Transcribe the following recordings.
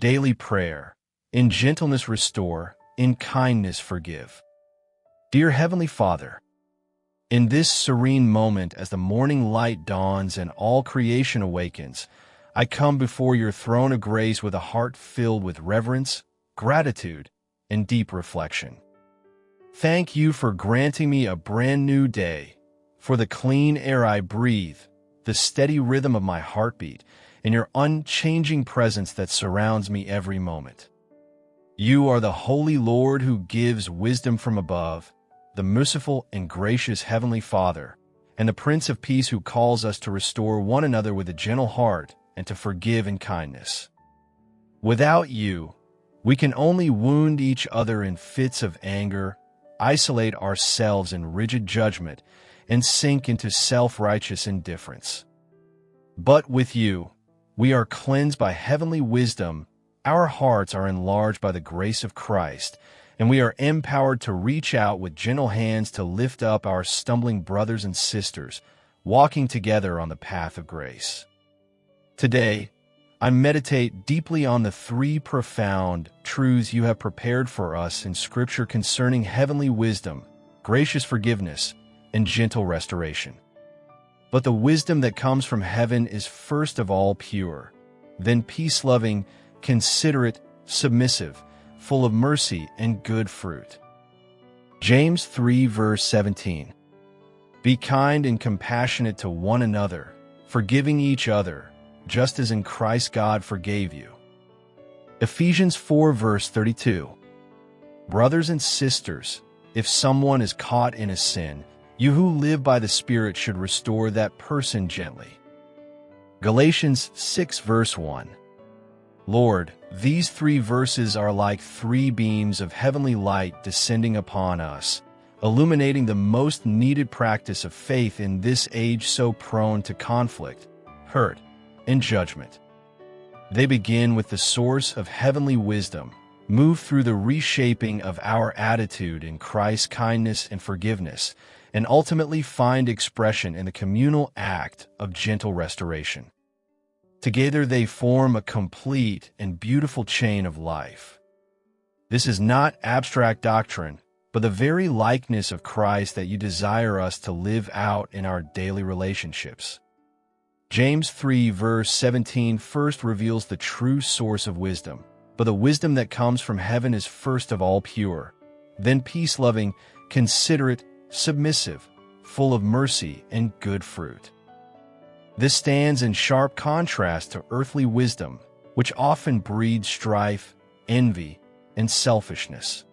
Daily prayer. In gentleness restore, in kindness forgive. Dear Heavenly Father, in this serene moment as the morning light dawns and all creation awakens, I come before your throne of grace with a heart filled with reverence, gratitude, and deep reflection. Thank you for granting me a brand new day, for the clean air I breathe, the steady rhythm of my heartbeat, and your unchanging presence that surrounds me every moment. You are the Holy Lord who gives wisdom from above, the merciful and gracious Heavenly Father, and the Prince of Peace who calls us to restore one another with a gentle heart and to forgive in kindness. Without you, we can only wound each other in fits of anger, isolate ourselves in rigid judgment, and sink into self-righteous indifference. But with you, we are cleansed by heavenly wisdom, our hearts are enlarged by the grace of Christ, and we are empowered to reach out with gentle hands to lift up our stumbling brothers and sisters, walking together on the path of grace. Today, I meditate deeply on the three profound truths you have prepared for us in Scripture concerning heavenly wisdom, gracious forgiveness, and gentle restoration. But the wisdom that comes from heaven is first of all pure, then peace-loving, considerate, submissive, full of mercy and good fruit. James 3 verse 17. Be kind and compassionate to one another, forgiving each other, just as in Christ God forgave you. Ephesians 4 verse 32. Brothers and sisters, if someone is caught in a sin, you who live by the Spirit should restore that person gently. Galatians 6 verse 1. Lord, these three verses are like three beams of heavenly light descending upon us, illuminating the most needed practice of faith in this age so prone to conflict, hurt, and judgment. They begin with the source of heavenly wisdom, move through the reshaping of our attitude in Christ's kindness and forgiveness, and ultimately find expression in the communal act of gentle restoration. Together they form a complete and beautiful chain of life. This is not abstract doctrine, but the very likeness of Christ that you desire us to live out in our daily relationships. James 3 verse 17 first reveals the true source of wisdom, but the wisdom that comes from heaven is first of all pure, then peace-loving, considerate, submissive, full of mercy and good fruit. This stands in sharp contrast to earthly wisdom, which often breeds strife, envy, and selfishness.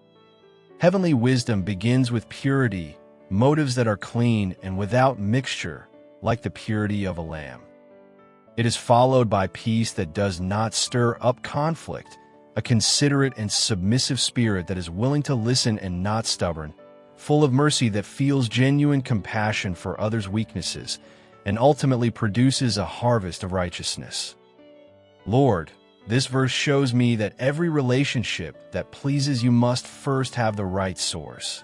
Heavenly wisdom begins with purity, motives that are clean and without mixture, like the purity of a lamb. It is followed by peace that does not stir up conflict, a considerate and submissive spirit that is willing to listen and not stubborn, full of mercy that feels genuine compassion for others' weaknesses, and ultimately produces a harvest of righteousness. Lord, this verse shows me that every relationship that pleases you must first have the right source.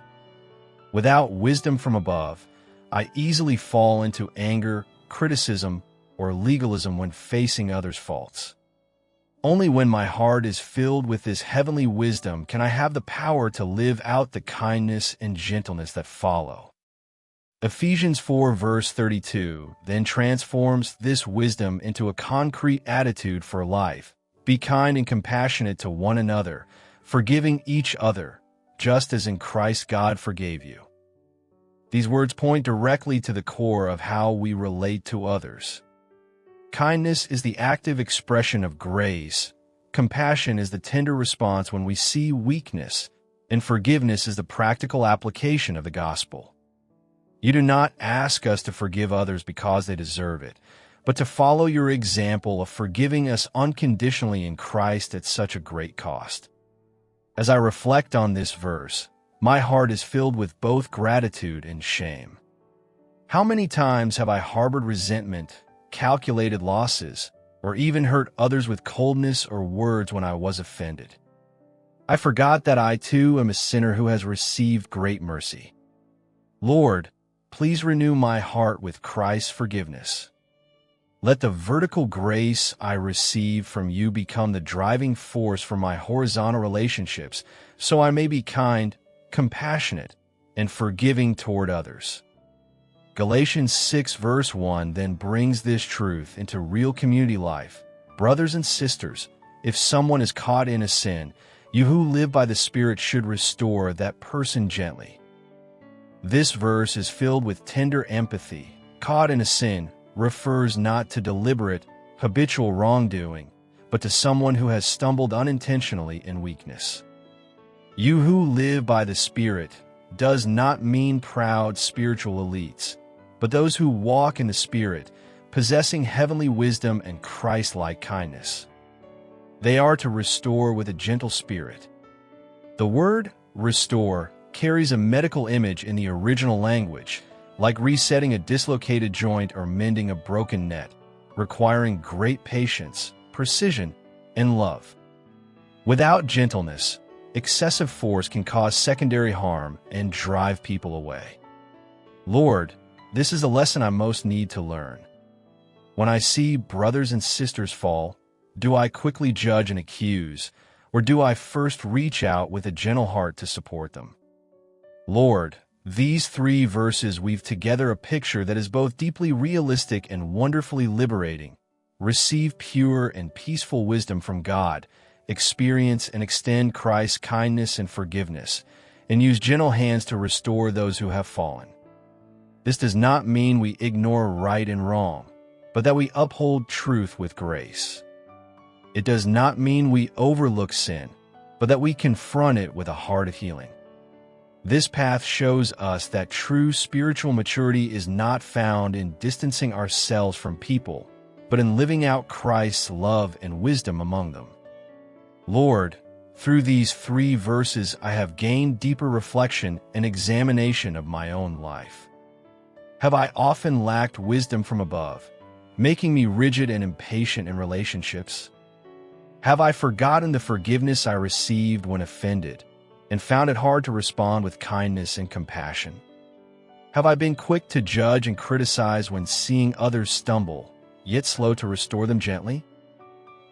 Without wisdom from above, I easily fall into anger, criticism, or legalism when facing others' faults. Only when my heart is filled with this heavenly wisdom can I have the power to live out the kindness and gentleness that follow. Ephesians 4 verse 32 then transforms this wisdom into a concrete attitude for life. Be kind and compassionate to one another, forgiving each other, just as in Christ God forgave you. These words point directly to the core of how we relate to others. Kindness is the active expression of grace, compassion is the tender response when we see weakness, and forgiveness is the practical application of the gospel. You do not ask us to forgive others because they deserve it, but to follow your example of forgiving us unconditionally in Christ at such a great cost. As I reflect on this verse, my heart is filled with both gratitude and shame. How many times have I harbored resentment, calculated losses, or even hurt others with coldness or words when I was offended? I forgot that I too am a sinner who has received great mercy. Lord, please renew my heart with Christ's forgiveness. Let the vertical grace I receive from you become the driving force for my horizontal relationships, so I may be kind, compassionate, and forgiving toward others. Galatians 6 verse 1 then brings this truth into real community life. Brothers and sisters, if someone is caught in a sin, you who live by the Spirit should restore that person gently. This verse is filled with tender empathy. Caught in a sin refers not to deliberate, habitual wrongdoing, but to someone who has stumbled unintentionally in weakness. You who live by the Spirit does not mean proud spiritual elites, but those who walk in the Spirit, possessing heavenly wisdom and Christ-like kindness. They are to restore with a gentle spirit. The word restore carries a medical image in the original language, like resetting a dislocated joint or mending a broken net, requiring great patience, precision, and love. Without gentleness, excessive force can cause secondary harm and drive people away. Lord, this is the lesson I most need to learn. When I see brothers and sisters fall, do I quickly judge and accuse, or do I first reach out with a gentle heart to support them? Lord, these 3 verses weave together a picture that is both deeply realistic and wonderfully liberating. Receive pure and peaceful wisdom from God, experience and extend Christ's kindness and forgiveness, and use gentle hands to restore those who have fallen. This does not mean we ignore right and wrong, but that we uphold truth with grace. It does not mean we overlook sin, but that we confront it with a heart of healing. This path shows us that true spiritual maturity is not found in distancing ourselves from people, but in living out Christ's love and wisdom among them. Lord, through these 3 verses I have gained deeper reflection and examination of my own life. Have I often lacked wisdom from above, making me rigid and impatient in relationships? Have I forgotten the forgiveness I received when offended, and found it hard to respond with kindness and compassion? Have I been quick to judge and criticize when seeing others stumble, yet slow to restore them gently?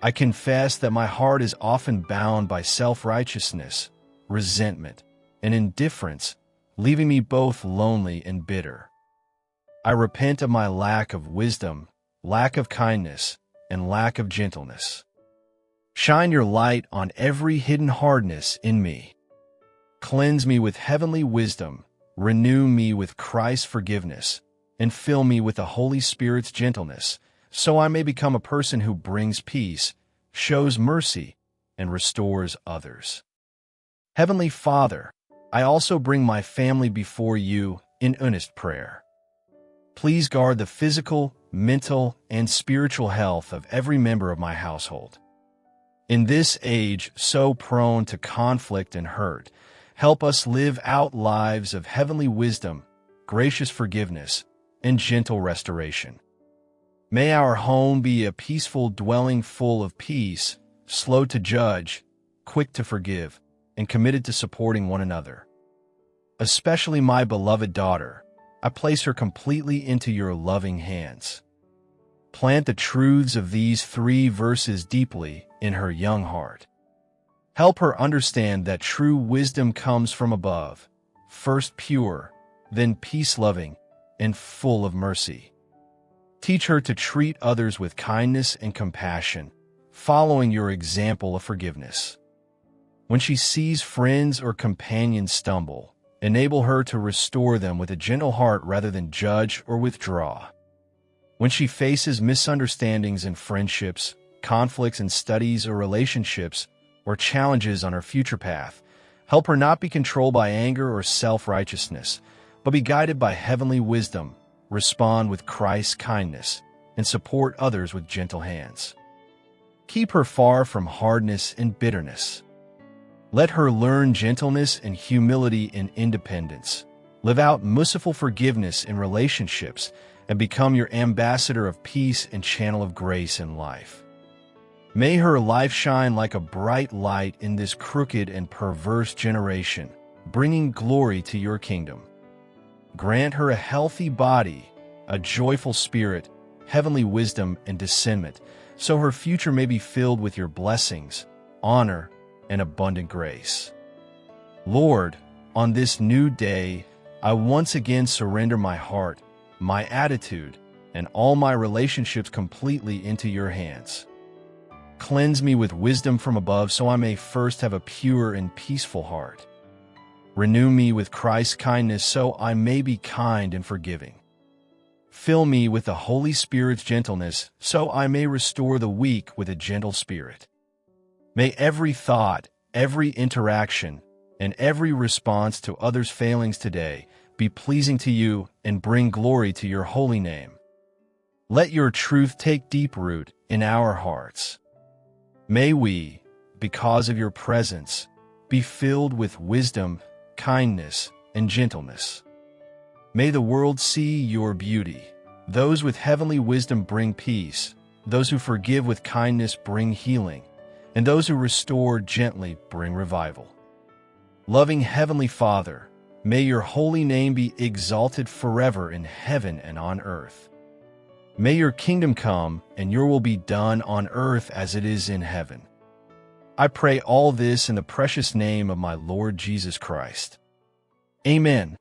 I confess that my heart is often bound by self-righteousness, resentment, and indifference, leaving me both lonely and bitter. I repent of my lack of wisdom, lack of kindness, and lack of gentleness. Shine your light on every hidden hardness in me. Cleanse me with heavenly wisdom, renew me with Christ's forgiveness, and fill me with the Holy Spirit's gentleness, so I may become a person who brings peace, shows mercy, and restores others. Heavenly Father, I also bring my family before you in earnest prayer. Please guard the physical, mental, and spiritual health of every member of my household. In this age so prone to conflict and hurt, help us live out lives of heavenly wisdom, gracious forgiveness, and gentle restoration. May our home be a peaceful dwelling full of peace, slow to judge, quick to forgive, and committed to supporting one another. Especially my beloved daughter, I place her completely into your loving hands. Plant the truths of these 3 verses deeply in her young heart. Help her understand that true wisdom comes from above, first pure, then peace-loving, and full of mercy. Teach her to treat others with kindness and compassion, following your example of forgiveness. When she sees friends or companions stumble, enable her to restore them with a gentle heart rather than judge or withdraw. When she faces misunderstandings in friendships, conflicts in studies or relationships, or challenges on her future path, help her not be controlled by anger or self-righteousness, but be guided by heavenly wisdom, respond with Christ's kindness, and support others with gentle hands. Keep her far from hardness and bitterness. Let her learn gentleness and humility in independence, live out merciful forgiveness in relationships, and become your ambassador of peace and channel of grace in life. May her life shine like a bright light in this crooked and perverse generation, bringing glory to your kingdom. Grant her a healthy body, a joyful spirit, heavenly wisdom and discernment, so her future may be filled with your blessings, honor, and abundant grace. Lord, on this new day, I once again surrender my heart, my attitude, and all my relationships completely into your hands. Cleanse me with wisdom from above so I may first have a pure and peaceful heart. Renew me with Christ's kindness so I may be kind and forgiving. Fill me with the Holy Spirit's gentleness so I may restore the weak with a gentle spirit. May every thought, every interaction, and every response to others' failings today be pleasing to you and bring glory to your holy name. Let your truth take deep root in our hearts. May we, because of your presence, be filled with wisdom, kindness, and gentleness. May the world see your beauty. Those with heavenly wisdom bring peace, those who forgive with kindness bring healing, and those who restore gently bring revival. Loving Heavenly Father, may your holy name be exalted forever in heaven and on earth. May your kingdom come and your will be done on earth as it is in heaven. I pray all this in the precious name of my Lord Jesus Christ. Amen.